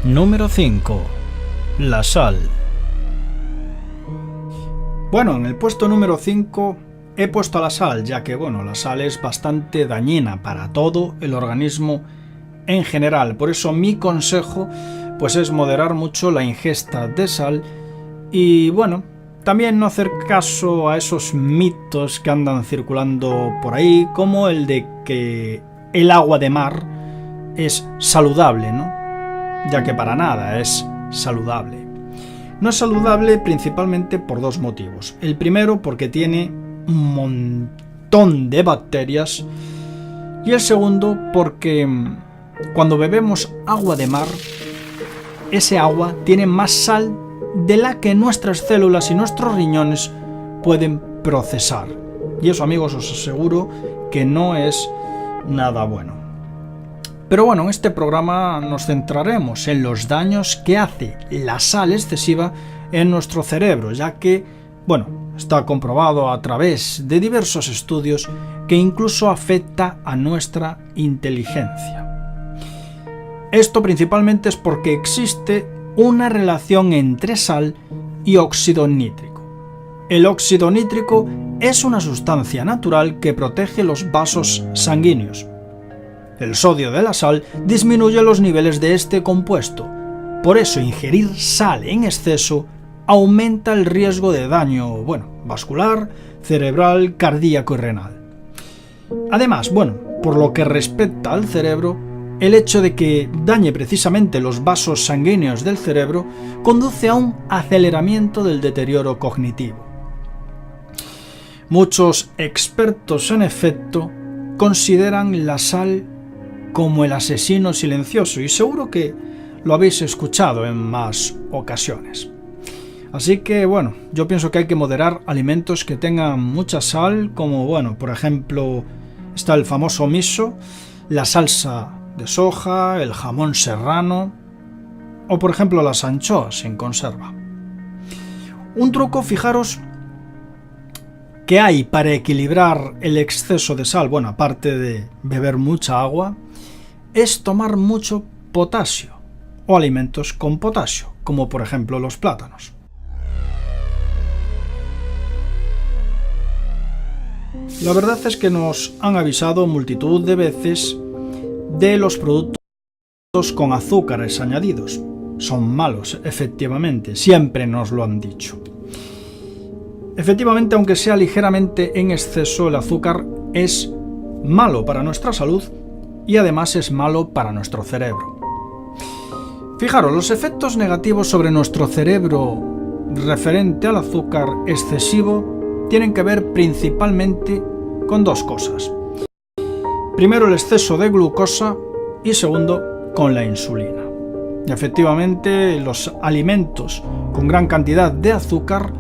Número 5. La sal. Bueno, en el puesto número 5 he puesto la sal, ya que la sal es bastante dañina para todo el organismo en general. Por eso mi consejo es moderar mucho la ingesta de sal y también no hacer caso a esos mitos que andan circulando por ahí, como el de que el agua de mar es saludable, ¿no? Ya que para nada es saludable. No es saludable principalmente por dos motivos. El primero, porque tiene un montón de bacterias, y el segundo, porque cuando bebemos agua de mar, ese agua tiene más sal de la que nuestras células y nuestros riñones pueden procesar. Y eso, amigos, os aseguro que no es nada bueno. Pero en este programa nos centraremos en los daños que hace la sal excesiva en nuestro cerebro, ya que, está comprobado a través de diversos estudios que incluso afecta a nuestra inteligencia. Esto principalmente es porque existe una relación entre sal y óxido nítrico. El óxido nítrico es una sustancia natural que protege los vasos sanguíneos. El sodio de la sal disminuye los niveles de este compuesto. Por eso ingerir sal en exceso aumenta el riesgo de daño, vascular, cerebral, cardíaco y renal. Además, por lo que respecta al cerebro, el hecho de que dañe precisamente los vasos sanguíneos del cerebro conduce a un aceleramiento del deterioro cognitivo. Muchos expertos, en efecto, consideran la sal como el asesino silencioso, y seguro que lo habéis escuchado en más ocasiones. Así que yo pienso que hay que moderar alimentos que tengan mucha sal, como por ejemplo está el famoso miso, la salsa de soja, el jamón serrano o por ejemplo las anchoas en conserva. Un truco, fijaros, que hay para equilibrar el exceso de sal, aparte de beber mucha agua, es tomar mucho potasio o alimentos con potasio, como por ejemplo los plátanos. La verdad es que nos han avisado multitud de veces de los productos con azúcares añadidos. Son malos, efectivamente, siempre nos lo han dicho. Efectivamente, aunque sea ligeramente en exceso, el azúcar es malo para nuestra salud y además es malo para nuestro cerebro. Fijaros, los efectos negativos sobre nuestro cerebro referente al azúcar excesivo tienen que ver principalmente con dos cosas. Primero, el exceso de glucosa y segundo, con la insulina. Efectivamente, los alimentos con gran cantidad de azúcar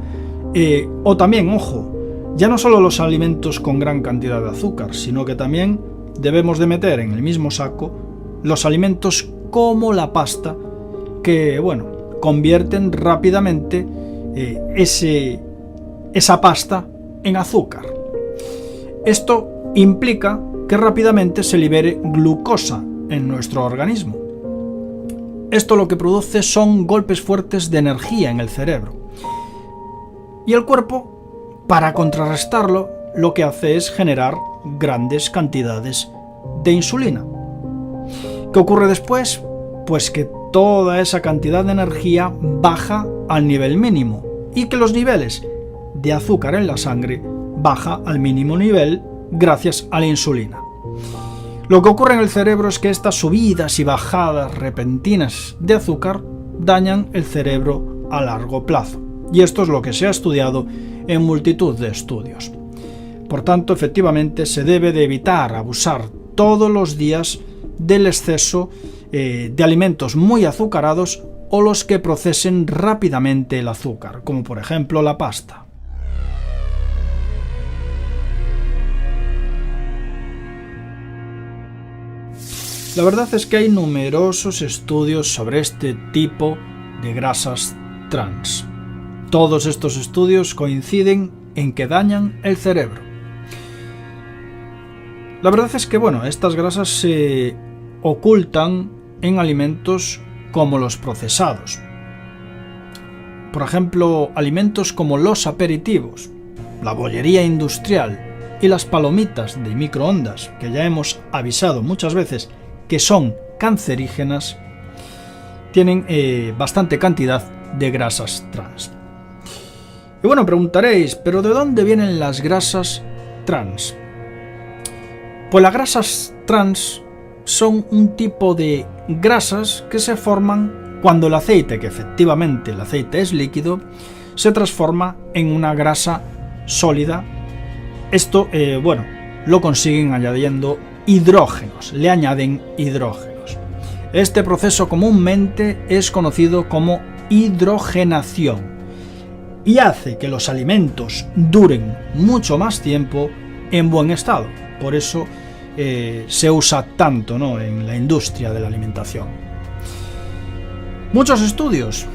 o también, ojo, ya no solo los alimentos con gran cantidad de azúcar, sino que también debemos de meter en el mismo saco los alimentos como la pasta, que convierten rápidamente esa pasta en azúcar. Esto implica que rápidamente se libere glucosa en nuestro organismo. Esto lo que produce son golpes fuertes de energía en el cerebro. Y el cuerpo, para contrarrestarlo, lo que hace es generar grandes cantidades de insulina. ¿Qué ocurre después? Pues que toda esa cantidad de energía baja al nivel mínimo y que los niveles de azúcar en la sangre baja al mínimo nivel gracias a la insulina. Lo que ocurre en el cerebro es que estas subidas y bajadas repentinas de azúcar dañan el cerebro a largo plazo. Y esto es lo que se ha estudiado en multitud de estudios. Por tanto, efectivamente, se debe de evitar abusar todos los días del exceso de alimentos muy azucarados o los que procesen rápidamente el azúcar, como por ejemplo la pasta. La verdad es que hay numerosos estudios sobre este tipo de grasas trans. Todos estos estudios coinciden en que dañan el cerebro. La verdad es que estas grasas se ocultan en alimentos como los procesados. Por ejemplo, alimentos como los aperitivos, la bollería industrial y las palomitas de microondas, que ya hemos avisado muchas veces que son cancerígenas, tienen bastante cantidad de grasas trans. Y bueno, preguntaréis, ¿pero de dónde vienen las grasas trans? Pues las grasas trans son un tipo de grasas que se forman cuando el aceite, que efectivamente el aceite es líquido, se transforma en una grasa sólida. Esto, lo consiguen añadiendo hidrógenos, le añaden hidrógenos. Este proceso comúnmente es conocido como hidrogenación y hace que los alimentos duren mucho más tiempo en buen estado. Por eso se usa tanto, ¿no?, en la industria de la alimentación. Muchos estudios,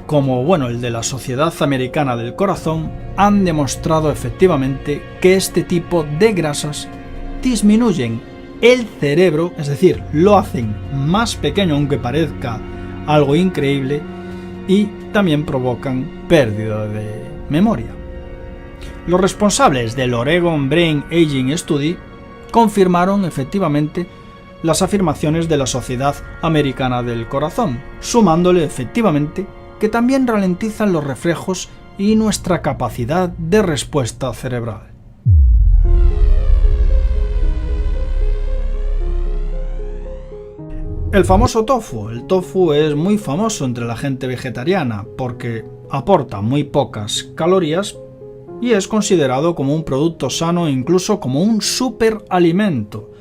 como el de la Sociedad Americana del Corazón, han demostrado efectivamente que este tipo de grasas disminuyen el cerebro, es decir, lo hacen más pequeño, aunque parezca algo increíble, y también provocan pérdida de memoria. Los responsables del Oregon Brain Aging Study confirmaron efectivamente las afirmaciones de la Sociedad Americana del Corazón, sumándole efectivamente que también ralentizan los reflejos y nuestra capacidad de respuesta cerebral. El famoso tofu. El tofu es muy famoso entre la gente vegetariana porque aporta muy pocas calorías y es considerado como un producto sano e incluso como un superalimento.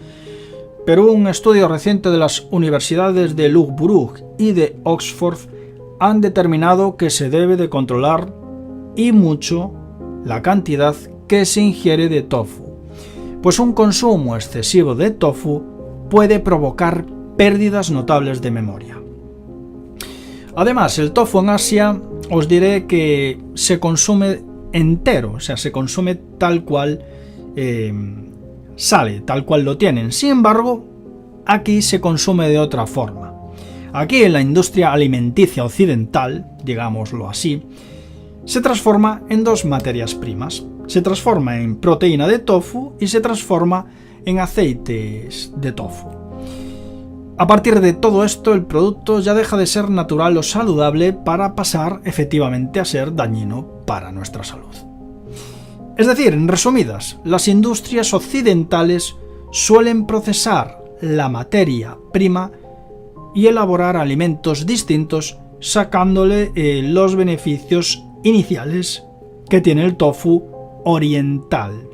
Pero un estudio reciente de las universidades de Loughborough y de Oxford han determinado que se debe de controlar y mucho la cantidad que se ingiere de tofu, pues un consumo excesivo de tofu puede provocar pérdidas notables de memoria. Además, el tofu en Asia os diré que se consume entero, o sea, se consume tal cual sale, tal cual lo tienen. Sin embargo, aquí se consume de otra forma. Aquí en la industria alimenticia occidental, digámoslo así, se transforma en dos materias primas. Se transforma en proteína de tofu y se transforma en aceites de tofu. A partir de todo esto, el producto ya deja de ser natural o saludable para pasar efectivamente a ser dañino para nuestra salud. Es decir, en resumidas, las industrias occidentales suelen procesar la materia prima y elaborar alimentos distintos, sacándole los beneficios iniciales que tiene el tofu oriental.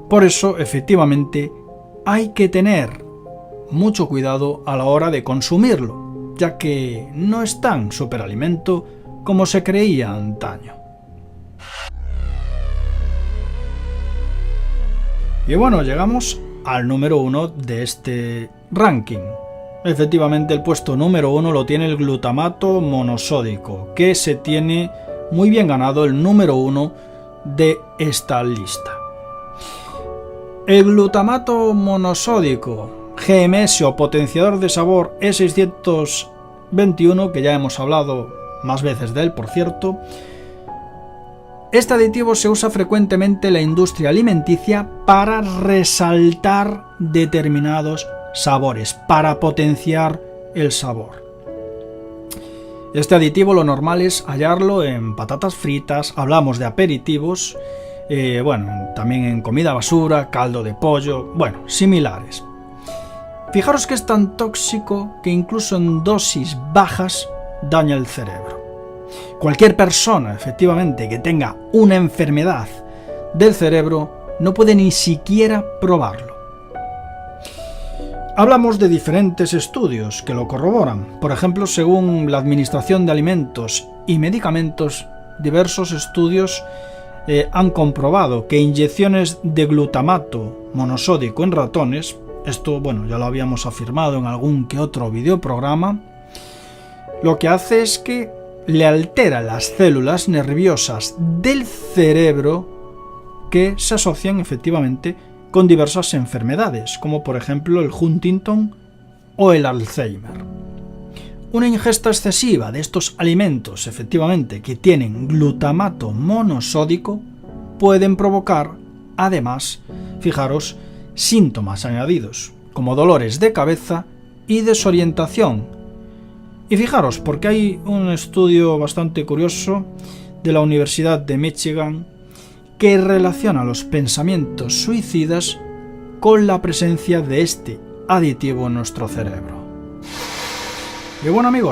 Por eso, efectivamente, hay que tener mucho cuidado a la hora de consumirlo, ya que no es tan superalimento como se creía antaño. Y bueno, llegamos al número 1 de este ranking. Efectivamente, el puesto número 1 lo tiene el glutamato monosódico, que se tiene muy bien ganado el número 1 de esta lista. El glutamato monosódico, GMS o potenciador de sabor E621, que ya hemos hablado más veces de él, por cierto. Este aditivo se usa frecuentemente en la industria alimenticia para resaltar determinados sabores, para potenciar el sabor. Este aditivo lo normal es hallarlo en patatas fritas, hablamos de aperitivos, también en comida basura, caldo de pollo, similares. Fijaros que es tan tóxico que incluso en dosis bajas daña el cerebro. Cualquier persona, efectivamente, que tenga una enfermedad del cerebro no puede ni siquiera probarlo. Hablamos de diferentes estudios que lo corroboran. Por ejemplo, según la Administración de Alimentos y Medicamentos, diversos estudios han comprobado que inyecciones de glutamato monosódico en ratones, esto ya lo habíamos afirmado en algún que otro videoprograma, lo que hace es que le altera las células nerviosas del cerebro que se asocian efectivamente con diversas enfermedades, como por ejemplo el Huntington o el Alzheimer. Una ingesta excesiva de estos alimentos, efectivamente, que tienen glutamato monosódico, pueden provocar, además, fijaros, síntomas añadidos, como dolores de cabeza y desorientación. Y fijaros, porque hay un estudio bastante curioso de la Universidad de Michigan que relaciona los pensamientos suicidas con la presencia de este aditivo en nuestro cerebro. Y bueno, amigos,